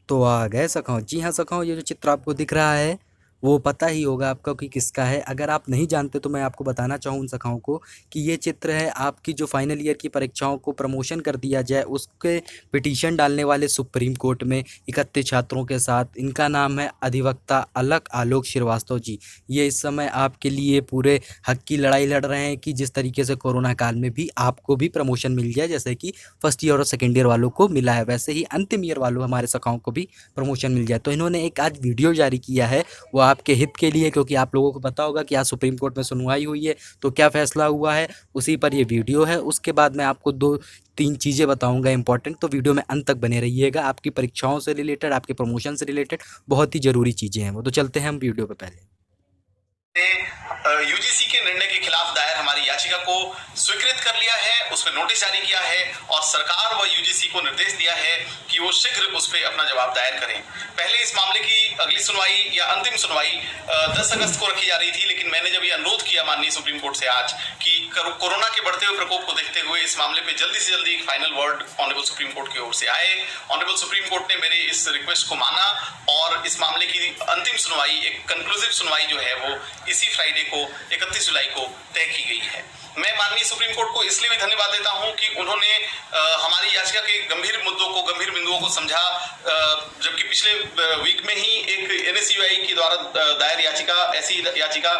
तो आ गए सखाओ। जी हाँ सखाओ, ये जो चित्र आपको दिख रहा है वो पता ही होगा आपको कि किसका है। अगर आप नहीं जानते तो मैं आपको बताना चाहूँ उन सखाओं को कि ये चित्र है आपकी जो फाइनल ईयर की परीक्षाओं को प्रमोशन कर दिया जाए उसके पिटीशन डालने वाले सुप्रीम कोर्ट में 31 छात्रों के साथ। इनका नाम है अधिवक्ता अलक आलोक श्रीवास्तव जी। ये इस समय आपके लिए पूरे हक की लड़ाई लड़ रहे हैं कि जिस तरीके से कोरोना काल में भी आपको भी प्रमोशन मिल जाए, जैसे कि फर्स्ट ईयर और सेकेंड ईयर वालों को मिला है, वैसे ही अंतिम ईयर वालों हमारे सखाओं को भी प्रमोशन मिल जाए। तो इन्होंने एक आज वीडियो जारी किया है, वो आपके हित के लिए, क्योंकि आप लोगों को पता होगा कि आज सुप्रीम कोर्ट में सुनवाई हुई है तो क्या फैसला हुआ है, उसी पर ये वीडियो है। उसके बाद मैं आपको दो तीन चीज़ें बताऊंगा इंपॉर्टेंट, तो वीडियो में अंत तक बने रहिएगा। आपकी परीक्षाओं से रिलेटेड, आपके प्रमोशन से रिलेटेड बहुत ही ज़रूरी चीज़ें हैं वो। तो चलते हैं हम वीडियो पे पहले। यूजीसी के निर्णय के खिलाफ दायर हमारी याचिका को स्वीकृत कर लिया है, उस पर नोटिस जारी किया है और सरकार व यूजीसी को निर्देश दिया है कि वो शीघ्र उस पर अपना जवाब दायर करें। पहले इस मामले की अगली सुनवाई या अंतिम सुनवाई 10 अगस्त को रखी जा रही थी, लेकिन मैंने जब ये अनुरोध किया माननीय सुप्रीम कोर्ट से आज कि कोरोना के बढ़ते हुए प्रकोप को देखते हुए इस मामले पे जल्दी से जल्दी एक final word honourable supreme court की ओर से आए, ऑनरेबल सुप्रीम कोर्ट ने मेरे इस रिक्वेस्ट को माना और इस मामले की अंतिम सुनवाई, एक कंक्लूसिव सुनवाई जो है वो इसी फ्राइडे को 31 जुलाई को तय की गई है। मैं माननीय सुप्रीम कोर्ट को इसलिए भी धन्यवाद देता हूं कि उन्होंने हमारी याचिका के गंभीर मुद्दों को, गंभीर बिंदुओं को समझा। जबकि पिछले वीक में ही एक एनएसयूआई के द्वारा दायर याचिका, ऐसी याचिका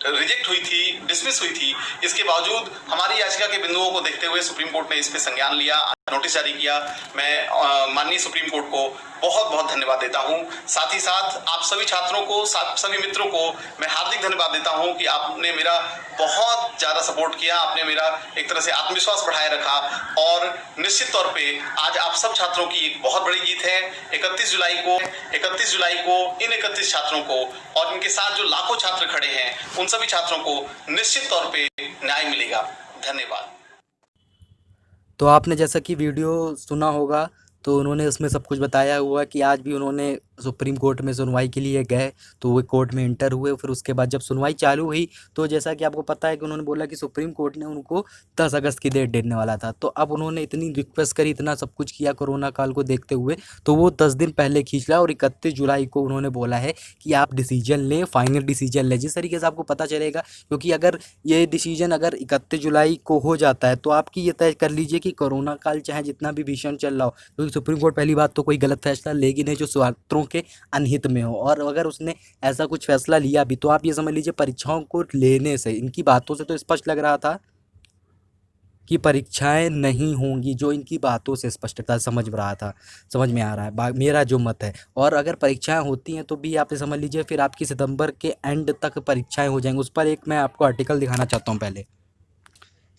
रिजेक्ट हुई थी, डिसमिस हुई थी, इसके बावजूद हमारी याचिका के बिंदुओं को देखते हुए सुप्रीम कोर्ट ने इस पे संज्ञान लिया, नोटिस जारी किया। मैं माननीय सुप्रीम कोर्ट को बहुत बहुत धन्यवाद देता हूं। साथ ही साथ आप सभी छात्रों को, सभी मित्रों को मैं हार्दिक धन्यवाद देता हूं कि आपने मेरा बहुत ज्यादा सपोर्ट किया, आपने मेरा एक तरह से आत्मविश्वास बढ़ाए रखा और निश्चित तौर पे आज आप सब छात्रों की एक बहुत बड़ी जीत है। 31 जुलाई को इन 31 छात्रों को और इनके साथ जो लाखों छात्र खड़े हैं उन सभी छात्रों को निश्चित तौर पे न्याय मिलेगा। धन्यवाद। तो आपने जैसा कि वीडियो सुना होगा तो उन्होंने उसमें सब कुछ बताया हुआ कि आज भी उन्होंने सुप्रीम कोर्ट में सुनवाई के लिए गए तो वो कोर्ट में इंटर हुए। फिर उसके बाद जब सुनवाई चालू हुई तो जैसा कि आपको पता है कि उन्होंने बोला कि सुप्रीम कोर्ट ने उनको 10 अगस्त की डेट देने वाला था। तो अब उन्होंने इतनी रिक्वेस्ट करी, इतना सब कुछ किया कोरोना काल को देखते हुए, तो वो 10 दिन पहले खींच लिया और 31 जुलाई को उन्होंने बोला है कि आप डिसीजन लें, फाइनल डिसीजन लें, जिस तरीके से आपको पता चलेगा। क्योंकि अगर ये डिसीजन अगर 31 जुलाई को हो जाता है तो आपकी ये तय कर लीजिए कि कोरोना काल चाहे जितना भी भीषण चल रहा हो, क्योंकि सुप्रीम कोर्ट पहली बात तो कोई गलत फैसला लेगी नहीं जो छात्रों के अनहित में हो। और अगर उसने ऐसा कुछ फैसला लिया भी तो आप ये समझ लीजिए परीक्षाओं को लेने से, इनकी बातों से तो स्पष्ट लग रहा था कि परीक्षाएं नहीं होंगी, जो इनकी बातों से स्पष्टता समझ रहा था, समझ में आ रहा है मेरा जो मत है। और अगर परीक्षाएं होती हैं तो भी आप ये समझ लीजिए फिर आपकी सितंबर के एंड तक परीक्षाएं हो जाएंगी। उस पर एक मैं आपको आर्टिकल दिखाना चाहता हूँ। पहले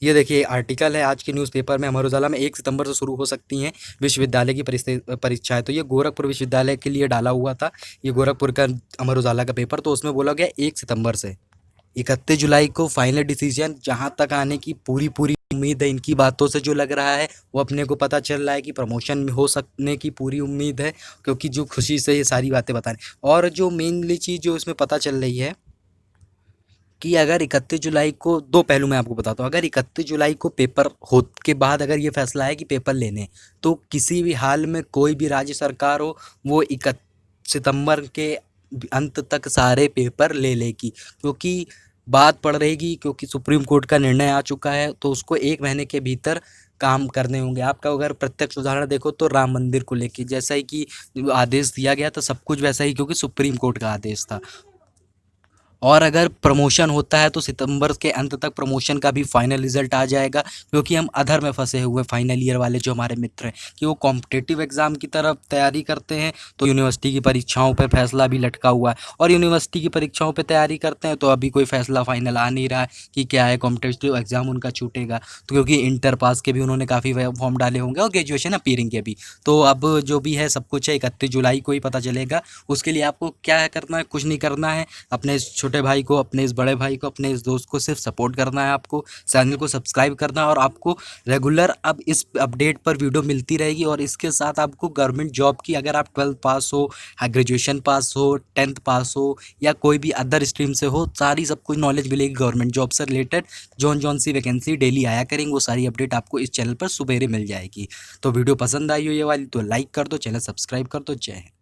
ये देखिए आर्टिकल है आज के न्यूज़पेपर में, अमर उजाला में, 1 सितंबर से शुरू हो सकती हैं विश्वविद्यालय की परीक्षाएं। तो ये गोरखपुर विश्वविद्यालय के लिए डाला हुआ था, ये गोरखपुर का अमर उजाला का पेपर। तो उसमें बोला गया 1 सितंबर से 31 जुलाई को फाइनल डिसीजन, जहाँ तक आने की पूरी पूरी उम्मीद है। इनकी बातों से जो लग रहा है वो अपने को पता चल रहा है कि प्रमोशन हो सकने की पूरी उम्मीद है, क्योंकि जो खुशी से ये सारी बातें बता रहे हैं। और जो मेनली चीज़ जो इसमें पता चल रही है कि अगर 31 जुलाई को, दो पहलू मैं आपको बताता हूँ, अगर 31 जुलाई को पेपर हो के बाद अगर ये फैसला है कि पेपर लेने, तो किसी भी हाल में कोई भी राज्य सरकार हो वो 31 सितंबर के अंत तक सारे पेपर ले लेगी। क्योंकि बात पड़ रहेगी, क्योंकि सुप्रीम कोर्ट का निर्णय आ चुका है तो उसको 1 महीने के भीतर काम करने होंगे। आपका अगर प्रत्यक्ष उदाहरण देखो तो राम मंदिर को लेके जैसा ही कि आदेश दिया गया था सब कुछ वैसा ही, क्योंकि सुप्रीम कोर्ट का आदेश था। और अगर प्रमोशन होता है तो सितंबर के अंत तक प्रमोशन का भी फाइनल रिजल्ट आ जाएगा। क्योंकि हम अधर में फंसे हुए फाइनल ईयर वाले जो हमारे मित्र हैं कि वो कॉम्पिटिटिव एग्ज़ाम की तरफ तैयारी करते हैं तो यूनिवर्सिटी की परीक्षाओं पे फैसला भी लटका हुआ है, और यूनिवर्सिटी की परीक्षाओं पे तैयारी करते हैं तो अभी कोई फैसला फाइनल आ नहीं रहा है कि क्या है, कॉम्पिटिटिव एग्ज़ाम उनका छूटेगा। तो क्योंकि इंटर पास के भी उन्होंने काफ़ी फॉर्म डाले होंगे और ग्रेजुएशन अपीयरिंग के भी। तो अब जो भी है सब कुछ है 31 जुलाई को ही पता चलेगा। उसके लिए आपको क्या करना है, कुछ नहीं करना है, अपने छोटे छोटे भाई को, अपने इस बड़े भाई को, अपने इस दोस्त को सिर्फ सपोर्ट करना है आपको, चैनल को सब्सक्राइब करना है और आपको रेगुलर अब इस अपडेट पर वीडियो मिलती रहेगी। और इसके साथ आपको गवर्नमेंट जॉब की, अगर आप 12th पास हो, ग्रेजुएशन पास हो, 10th पास हो या कोई भी अदर स्ट्रीम से हो, सारी सब कुछ नॉलेज मिलेगी गवर्नमेंट जॉब से रिलेटेड। जौन सी वैकेंसी डेली आया करेंगे वो सारी अपडेट आपको इस चैनल पर सुबेरे मिल जाएगी। तो वीडियो पसंद आई हो ये वाली तो लाइक कर दो, चैनल सब्सक्राइब कर दो। जय हिंद।